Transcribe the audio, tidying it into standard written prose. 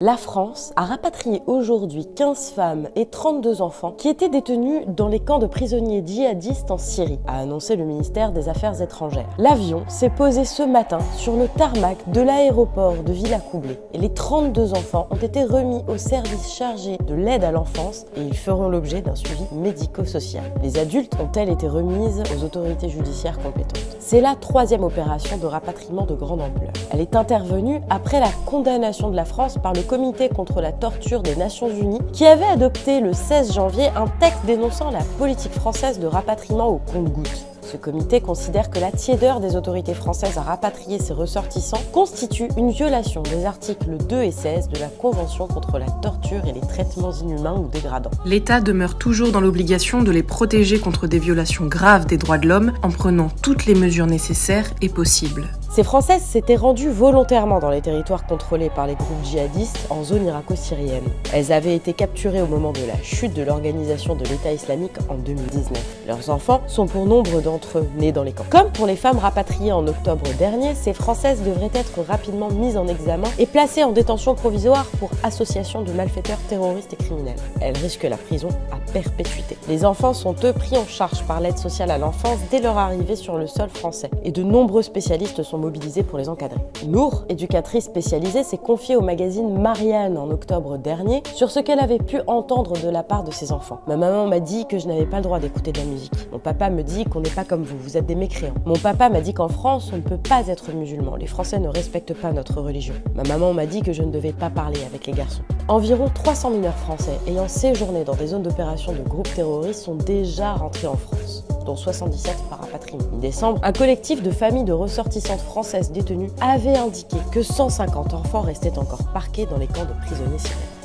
La France a rapatrié aujourd'hui 15 femmes et 32 enfants qui étaient détenus dans les camps de prisonniers djihadistes en Syrie, a annoncé le ministère des Affaires étrangères. L'avion s'est posé ce matin sur le tarmac de l'aéroport de Villacoublay et les 32 enfants ont été remis au service chargé de l'aide à l'enfance et ils feront l'objet d'un suivi médico-social. Les adultes ont-elles été remises aux autorités judiciaires compétentes. C'est la troisième opération de rapatriement de grande ampleur. Elle est intervenue après la condamnation de la France par le Comité contre la torture des Nations Unies qui avait adopté le 16 janvier un texte dénonçant la politique française de rapatriement au compte-gouttes. Ce comité considère que la tiédeur des autorités françaises à rapatrier ses ressortissants constitue une violation des articles 2 et 16 de la Convention contre la torture et les traitements inhumains ou dégradants. L'État demeure toujours dans l'obligation de les protéger contre des violations graves des droits de l'homme en prenant toutes les mesures nécessaires et possibles. Ces Françaises s'étaient rendues volontairement dans les territoires contrôlés par les groupes djihadistes en zone irako-syrienne. Elles avaient été capturées au moment de la chute de l'organisation de l'État islamique en 2019. Leurs enfants sont pour nombre d'entre eux nés dans les camps. Comme pour les femmes rapatriées en octobre dernier, ces Françaises devraient être rapidement mises en examen et placées en détention provisoire pour association de malfaiteurs terroristes et criminels. Elles risquent la prison à perpétuité. Les enfants sont eux pris en charge par l'aide sociale à l'enfance dès leur arrivée sur le sol français et de nombreux spécialistes sont mobilisés pour les encadrer. Nour, éducatrice spécialisée, s'est confiée au magazine Marianne en octobre dernier sur ce qu'elle avait pu entendre de la part de ses enfants. Ma maman m'a dit que je n'avais pas le droit d'écouter de la musique. Mon papa me dit qu'on n'est pas comme vous, vous êtes des mécréants. Mon papa m'a dit qu'en France, on ne peut pas être musulman. Les Français ne respectent pas notre religion. Ma maman m'a dit que je ne devais pas parler avec les garçons. Environ 300 mineurs français ayant séjourné dans des zones d'opération de groupes terroristes sont déjà rentrés en France, dont 77 par rapatriement. Mi-décembre, un collectif de familles de ressortissantes françaises détenues avait indiqué que 150 enfants restaient encore parqués dans les camps de prisonniers syriens.